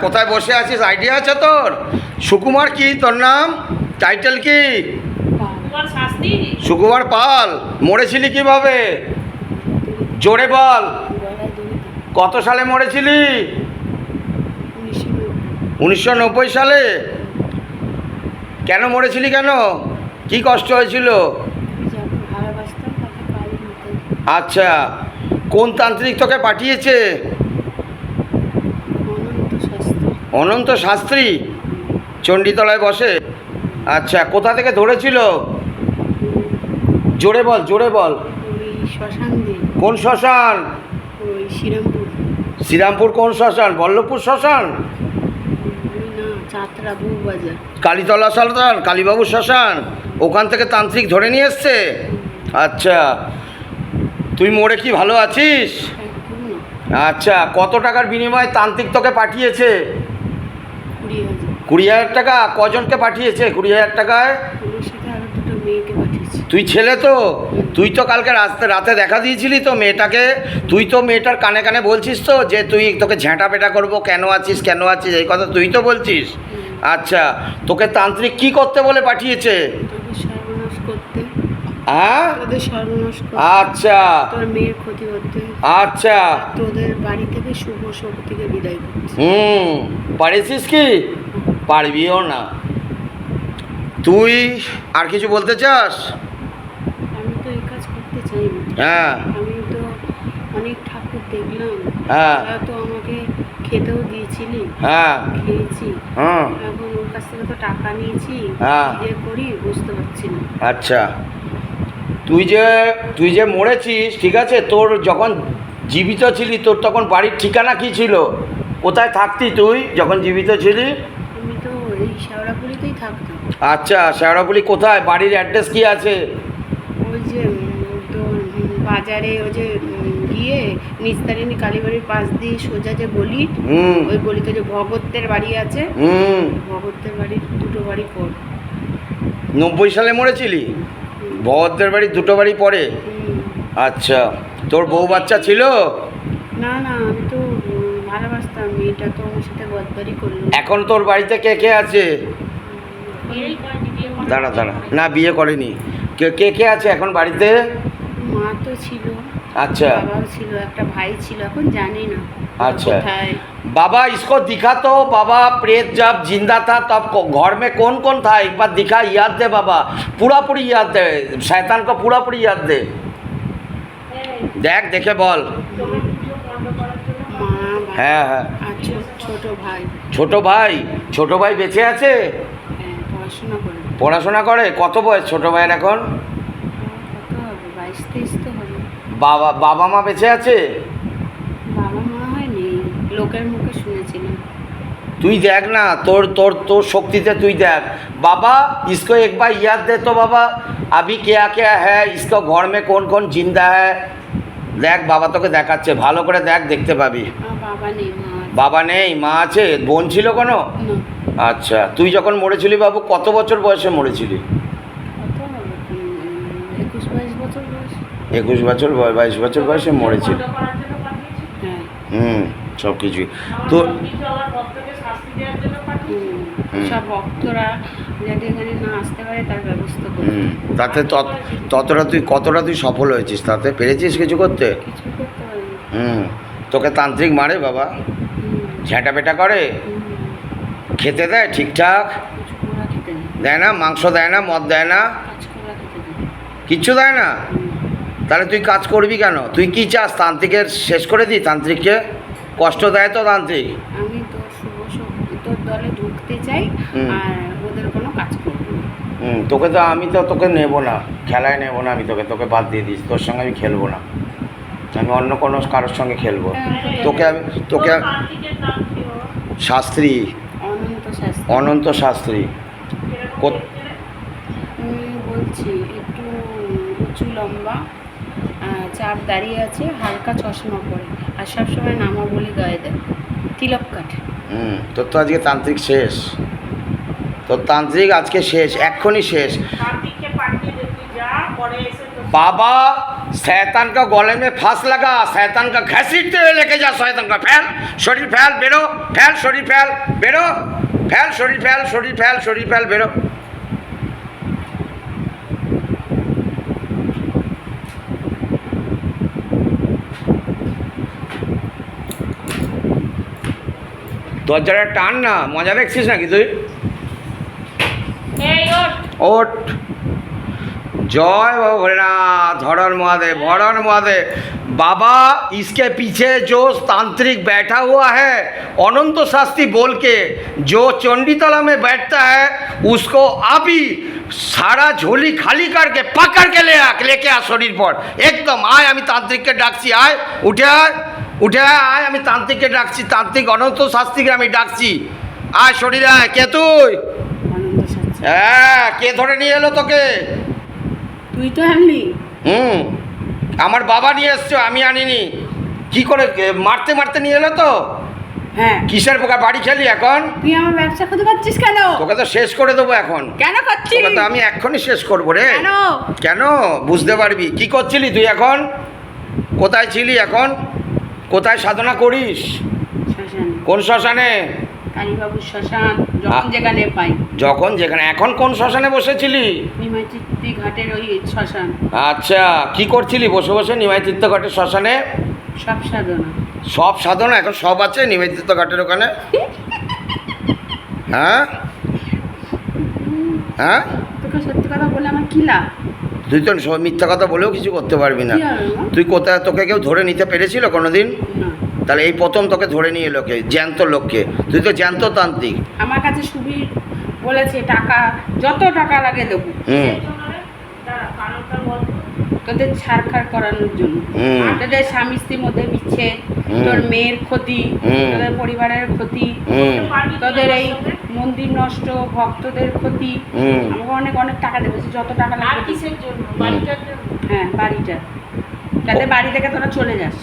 কোথায় বসে আছিস আইডিয়া আছে তোর? সুকুমার কি তোর নাম? টাইটেল কি? সুকুমার পাল। মরেছিলি কিভাবে? জোরে বল। কত সালে মরেছিলি? 1990 সালে। কেন মরেছিলি কেন? কি কষ্ট হয়েছিল? আচ্ছা, কোন তান্ত্রিক তোকে পাঠিয়েছে? অনন্ত শাস্ত্রী চণ্ডীতলায় বসে। আচ্ছা, কোথা থেকে ধরেছিল? জোরে বল, জোরে বল। কোন শ্মশান? শ্রীরামপুর কোন শ্মশান? বল্লভপুর শ্মশান? কালীতলা শ্মশান, কালীবাবু শ্মশান। ওখান থেকে তান্ত্রিক ধরে নিয়ে এসছে। আচ্ছা, তুই মরে কি ভালো আছিস? আচ্ছা, কত টাকার বিনিময়ে তান্ত্রিক তোকে পাঠিয়েছে? 20,000 টাকা। কজনকে পাঠিয়েছে 20,000 টাকায়? তুই ছেলে তো, তুই তো কালকে রাতে দেখা দিয়েছিলি তো মেয়েটাকে। তুই তো মেয়েটার কানে কানে বলছিস তো যে তোকে ঝ্যাঁটা পেটা করবো, কেন আছিস এই কথা তুই তো বলছিস। আচ্ছা, তোকে তান্ত্রিক কি করতে বলে পাঠিয়েছে? হ্যাঁ, আচ্ছা, তোর মেয়ের ক্ষতি করতে। আচ্ছা, তোদের বাড়ি থেকে শুভ শক্তিকে বিদায় করতে। পারিস কি? পারবিও না। তুই আর কিছু বলতে চাস? আমি তো এই কাজ করতে চাই না। হ্যাঁ, আমি তো অনেক ঠাকুর দেখলাম। হ্যাঁ, তো আমাকে খেতেও দিয়েছিলি। হ্যাঁ, খেয়েছি। হুম, এখন ওর কাছ থেকে তো টাকা নিয়েছি। হ্যাঁ, কি যে করি বুঝতে পারছি না। আচ্ছা, তুই যে মরেছিস, ঠিক আছে, তোর যখন জীবিত ছিলি তোর তখন বাড়ির ঠিকানা কি ছিল? কোথায় থাকতি তুই যখন জীবিত ছিলি? আমি তো এই শেওড়াপুলিতেই থাকতাম। আচ্ছা, শেওড়াপুলি কোথায়? বাড়ির অ্যাড্রেস কি আছে? ওই যে তোর বাজারে ওই যে গিয়ে নিস্তারিণী কালীবাড়ির পাশ দিয়ে সোজা যে গলি, ওই গলিতে যে ভগতের বাড়ি আছে, ভগতের বাড়ির 2টো বাড়ি পর। 90 সালে মরেছিলি? ভগতের বাড়ির 2টো বাড়ি পরে। আচ্ছা, তোর বউ বাচ্চা ছিল? না না, আমি তো ভালোবাসতাম। মেয়েটা তো আমার সাথে গদ্দারি করলো। এখন তোর বাড়িতে কে কে আছে? দাঁড়া, না, বিয়ে করেনি। কে আছে এখন বাড়িতে? মা তো ছিল। अच्छा, বাবাও ছিল, একটা ভাই ছিল, এখন জানি না। अच्छा, কোথায়। बाबा इसको दिखा तो। बाबा प्रेत जब जिंदा था तब घर में कौन कौन था? एक बार दिखा, याद दे बाबा, पूरा पूरी याद दे, शैतान को पूरा पूरी याद दे। देख, देखे बोल। মা, হ্যাঁ, হ্যাঁ। আর ছোট ভাই। ছোট ভাই বেঁচে আছে? হ্যাঁ, পড়াশোনা করে। কত বয়স ছোট ভাইয়ের এখন? কত হবে, 22-23 তো হবে। বাবা মা বেঁচে আছে? বাবা মা হয় নেই, লোকের মুখে শুনেছিলাম। তুই দেখ না, তোর শক্তিতে তুই দেখ। বাবা इसको एक बार याद दे तो बाबा, अभी क्या क्या है, इसको घर में कौन कौन जिंदा है। দেখ, বাবা তোকে দেখাচ্ছে, ভালো করে দেখ, দেখতে পাবি। বাবা নেই, মা আছে। বাবা নেই, মা আছে। বোন ছিল কোনো? না। আচ্ছা, তুই যখন মরেছিলি বাবু কত বছর বয়সে মরেছিলি? কত হবে, 21-22 বছর বয়স। 21 বছর 22 বছর বয়সে মরেছিল। হ্যাঁ, সব কিছুই তো। সব ভক্তরা যাতে এখানে না আসতে পারে তার ব্যবস্থা করে। তাতে কতটা তুই সফল হয়েছিস? তাতে পেরেছিস কিছু করতে? কিছু করতে পারি। তোকে তান্ত্রিক মারে বাবা? ঝ্যাঁটা পেটা করে? খেতে দেয় ঠিকঠাক? দেয় না? মাংস দেয় না? মদ দেয় না? কিচ্ছু দেয় না? তাহলে তুই কাজ করবি কেন? তুই কি চাস? তান্ত্রিকের শেষ করে দিই? তান্ত্রিককে কষ্ট দেয় তো তান্ত্রিক। আমি তো শুভ শক্তি তোর দলে ঢুকতে চাই, আর ওদের কোনো কাজ করবো না। আমি তো তোকে নেবো না, খেলায় নেবো না। আমি তোকে বাদ দিয়ে দিয়েছি, তোর সঙ্গে আমি খেলবো না। আমি অন্য কোনো কারোর সঙ্গে খেলবো। তোকে শাস্ত্রী, অনন্ত শাস্ত্রী। বলছি একটু উঁচু লম্বা, চাপ দাঁড়িয়ে আছে, হালকা চশমা পরে, আর সবসময় নামাবলি গায়ে দেয়, তিলক কাটে। তোর তো আজকে তান্ত্রিক শেষ। তোর তান্ত্রিক আজকে শেষ, এক্ষুনি শেষ। বাবা शैतान का गले में फांस लगा, शैतान का घसीटते हुए लेके जा, शैतान का फैल शरीर फैल बेरो, फैल शरीर फैल बेरो, फैल शरीर फैल, शरीर फैल, शरीर फैल बेरो। দরজাটা টান না, মজা দেখছিস নাকি তুই? ওঠ। जय बाबा भोलेनाथ, हरण महादेव, हरण महादेव। बाबा इसके पीछे जो तांत्रिक बैठा हुआ है अनंत शास्त्री बोल के, जो चंडीतला में बैठता है उसको अभी सारा झोली खाली करके पकड़ के लेके आ शरीर पर एकदम। आय আমি তান্ত্রিককে ডাকছি, আয় উঠে আয়, উঠে আয়, আমি তান্ত্রিককে ডাকছি, তান্ত্রিক অনন্ত শাস্ত্রীকে আমি ডাকছি। আয় শরীরে আয়। কে তুই? হ্যাঁ, কে ধরে নিয়ে এলো তোকে? তুই তো আনলি। আমার বাবা নিয়ে এসছো, আমি আনিনি। কি করে মারতে মারতে নিয়ে এলো তো? হ্যাঁ। কিসের পোকা বাড়ি খেলি এখন? তুই আমার ব্যবসা করতে পারছিস কেন? তোকে তো শেষ করে দেবো এখন। কেন করছিস? তোকে তো আমি এক্ষুনি শেষ করবো রে। কেন? কেন বুঝতে পারবি। কি করছিলি তুই এখন? কোথায় ছিলি এখন? কোথায় সাধনা করিস? শ্মশানে। কোন শ্মশানে? কালীবাবুর শ্মশান, যখন যেখানে পাই। যখন যেখানে। এখন কোন শ্মশানে বসেছিলি? নিমাইতীর্থ ঘাটের ওই শ্মশান। আচ্ছা, কি করছিলি বসে বসে নিমাইতীর্থ ঘাটের শ্মশানে? সব সাধনা। সব সাধনা এখন সব আছে নিমাইতীর্থ ঘাটের ওখানে? হ্যাঁ হ্যাঁ, তোকে সত্যি কথা বলে আমার কি লাভ? তুই তো মিথ্যা কথা বলেও কিছু করতে পারবি না। কি হবে মা? তুই কোথায়, তোকে কেউ ধরে নিতে পেরেছিল কোনোদিন? না। তাহলে এই প্রথম তোকে ধরে নিয়ে লোকে, জ্যান্ত লোককে। তুই তো জ্যান্ত তান্ত্রিক। আমার কাছে সুবীর বলেছে টাকা যত টাকা লাগে দেবো তোদের ছাড়খাড় করানোর জন্য, তোদের স্বামী স্ত্রীর মধ্যে বিচ্ছেদ, তোর মেয়ের ক্ষতি, তোদের পরিবারের ক্ষতি, তোদের এই মন্দির নষ্ট, ভক্তদের ক্ষতি। আমাকে অনেক অনেক টাকা দেবে, যত টাকা লাগে। কিসের জন্য? হ্যাঁ, বাড়িটা, যাতে বাড়ি থেকে তোরা চলে যাস।